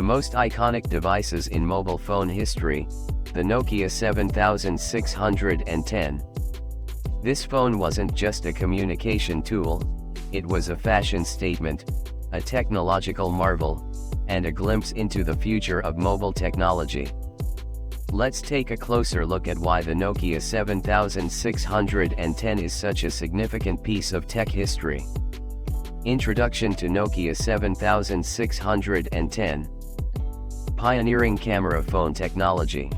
the most iconic devices in mobile phone history, the Nokia 7610. This phone wasn't just a communication tool, it was a fashion statement, a technological marvel, and a glimpse into the future of mobile technology. Let's take a closer look at why the Nokia 7610 is such a significant piece of tech history. Introduction to Nokia 7610. Pioneering camera phone technology.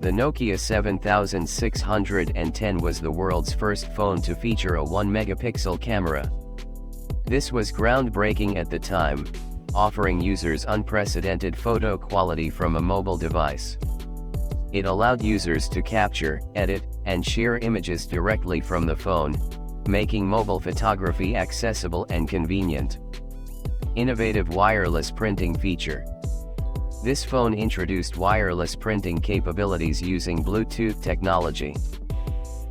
The Nokia 7610 was the world's first phone to feature a 1-megapixel camera. This was groundbreaking at the time, offering users unprecedented photo quality from a mobile device. It allowed users to capture, edit, and share images directly from the phone, making mobile photography accessible and convenient. Innovative wireless printing feature. This phone introduced wireless printing capabilities using Bluetooth technology.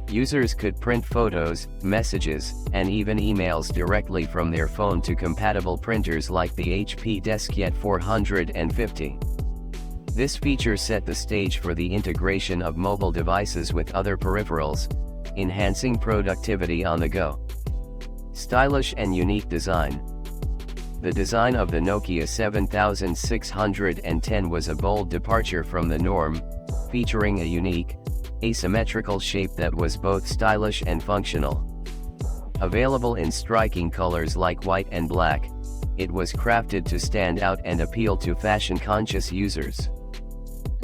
Users could print photos, messages, and even emails directly from their phone to compatible printers like the HP DeskJet 450. This feature set the stage for the integration of mobile devices with other peripherals, enhancing productivity on the go. Stylish and unique design. The design of the Nokia 7610 was a bold departure from the norm, featuring a unique, asymmetrical shape that was both stylish and functional. Available in striking colors like white and black, it was crafted to stand out and appeal to fashion-conscious users.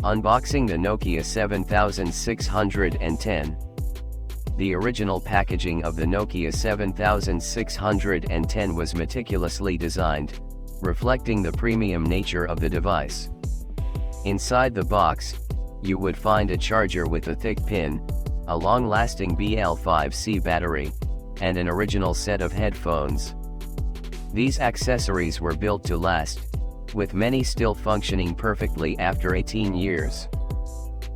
Unboxing the Nokia 7610. The original packaging of the Nokia 7610 was meticulously designed, reflecting the premium nature of the device. Inside the box, you would find a charger with a thick pin, a long-lasting BL5C battery, and an original set of headphones. These accessories were built to last, with many still functioning perfectly after 18 years.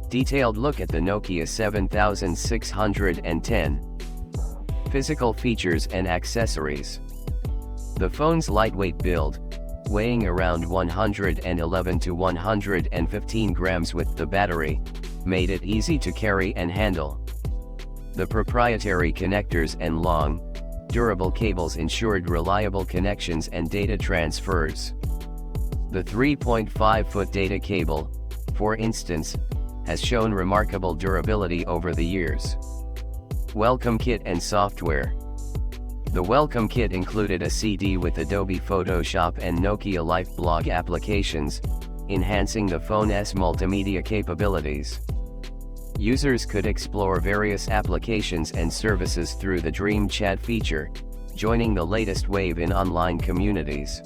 Detailed look at the Nokia 7610. Physical features and accessories. The phone's lightweight build, weighing around 111 to 115 grams with the battery, made it easy to carry and handle. The proprietary connectors and long, durable cables ensured reliable connections and data transfers. The 3.5-foot data cable, for instance, has shown remarkable durability over the years. Welcome kit and software. The welcome kit included a CD with Adobe Photoshop and Nokia Life blog applications, enhancing the phone's multimedia capabilities. Users could explore various applications and services through the Dream Chat feature, joining the latest wave in online communities.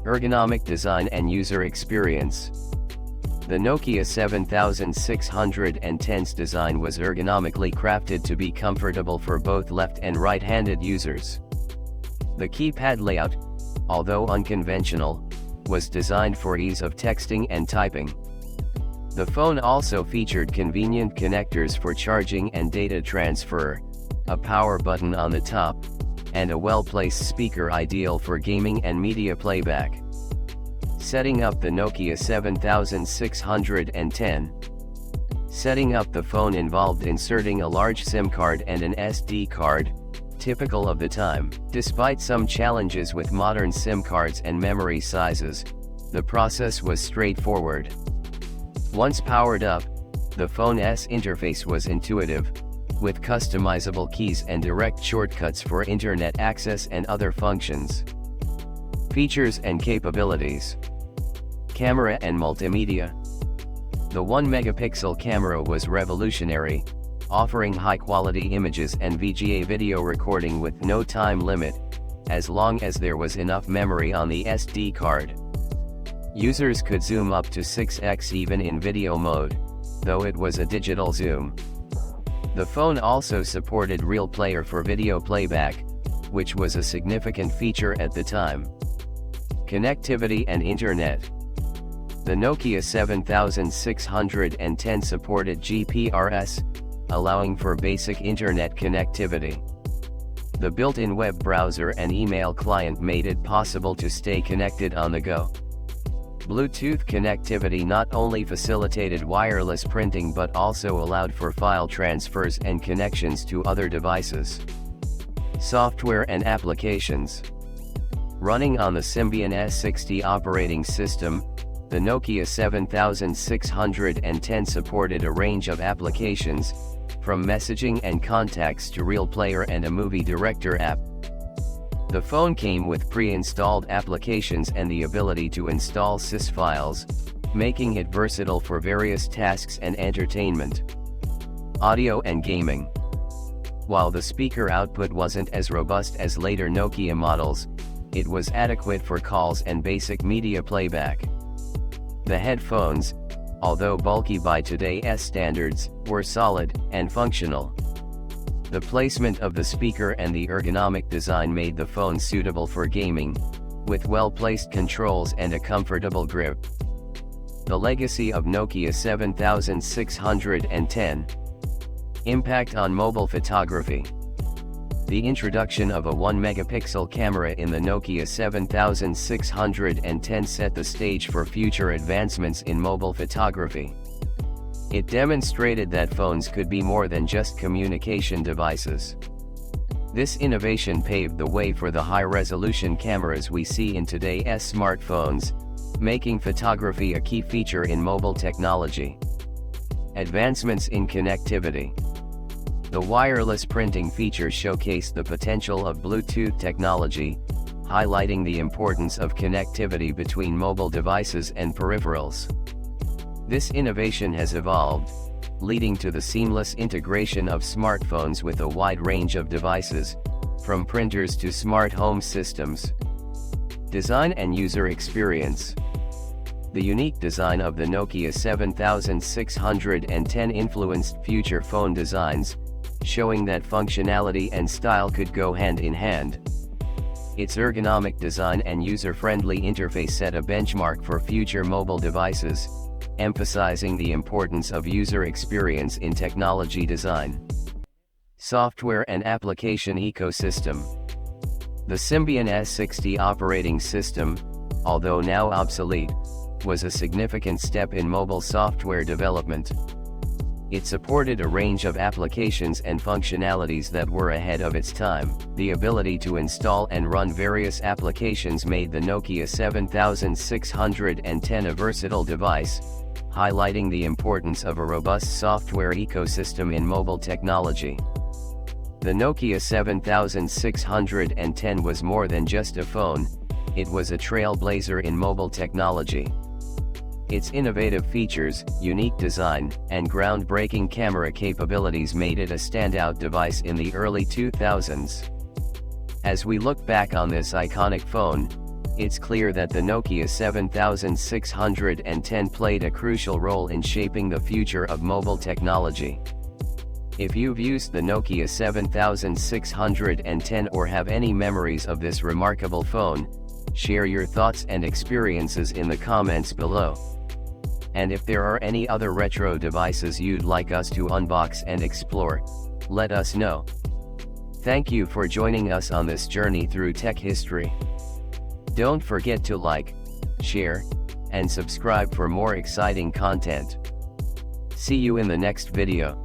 Ergonomic design and user experience. The Nokia 7610's design was ergonomically crafted to be comfortable for both left and right-handed users. The keypad layout, although unconventional, was designed for ease of texting and typing. The phone also featured convenient connectors for charging and data transfer, a power button on the top, and a well-placed speaker ideal for gaming and media playback. Setting up the Nokia 7610. Setting up the phone involved inserting a large SIM card and an SD card, typical of the time. Despite some challenges with modern SIM cards and memory sizes, the process was straightforward. Once powered up, the phone's interface was intuitive, with customizable keys and direct shortcuts for internet access and other functions. Features and capabilities. Camera and multimedia. The 1-megapixel camera was revolutionary, offering high-quality images and VGA video recording with no time limit, as long as there was enough memory on the SD card. Users could zoom up to 6x even in video mode, though it was a digital zoom. The phone also supported Real Player for video playback, which was a significant feature at the time. Connectivity and internet. The Nokia 7610 supported GPRS, allowing for basic internet connectivity. The built-in web browser and email client made it possible to stay connected on the go. Bluetooth connectivity not only facilitated wireless printing but also allowed for file transfers and connections to other devices. Software and applications. Running on the Symbian S60 operating system, the Nokia 7610 supported a range of applications, from messaging and contacts to Real Player and a movie director app. The phone came with pre-installed applications and the ability to install sys files, making it versatile for various tasks and entertainment. Audio and gaming. While the speaker output wasn't as robust as later Nokia models, it was adequate for calls and basic media playback. The headphones, although bulky by today's standards, were solid and functional. The placement of the speaker and the ergonomic design made the phone suitable for gaming, with well-placed controls and a comfortable grip. The legacy of Nokia 7610. Impact on mobile photography. The introduction of a 1-megapixel camera in the Nokia 7610 set the stage for future advancements in mobile photography. It demonstrated that phones could be more than just communication devices. This innovation paved the way for the high-resolution cameras we see in today's smartphones, making photography a key feature in mobile technology. Advancements in connectivity. The wireless printing feature showcased the potential of Bluetooth technology, highlighting the importance of connectivity between mobile devices and peripherals. This innovation has evolved, leading to the seamless integration of smartphones with a wide range of devices, from printers to smart home systems. Design and user experience. The unique design of the Nokia 7610 influenced future phone designs, showing that functionality and style could go hand in hand. Its ergonomic design and user-friendly interface set a benchmark for future mobile devices, emphasizing the importance of user experience in technology design. Software and application ecosystem. The Symbian S60 operating system, although now obsolete, was a significant step in mobile software development. It supported a range of applications and functionalities that were ahead of its time. The ability to install and run various applications made the Nokia 7610 a versatile device, highlighting the importance of a robust software ecosystem in mobile technology. The Nokia 7610 was more than just a phone, it was a trailblazer in mobile technology. Its innovative features, unique design, and groundbreaking camera capabilities made it a standout device in the early 2000s. As we look back on this iconic phone, it's clear that the Nokia 7610 played a crucial role in shaping the future of mobile technology. If you've used the Nokia 7610 or have any memories of this remarkable phone, share your thoughts and experiences in the comments below. And if there are any other retro devices you'd like us to unbox and explore, let us know. Thank you for joining us on this journey through tech history. Don't forget to like, share, and subscribe for more exciting content. See you in the next video.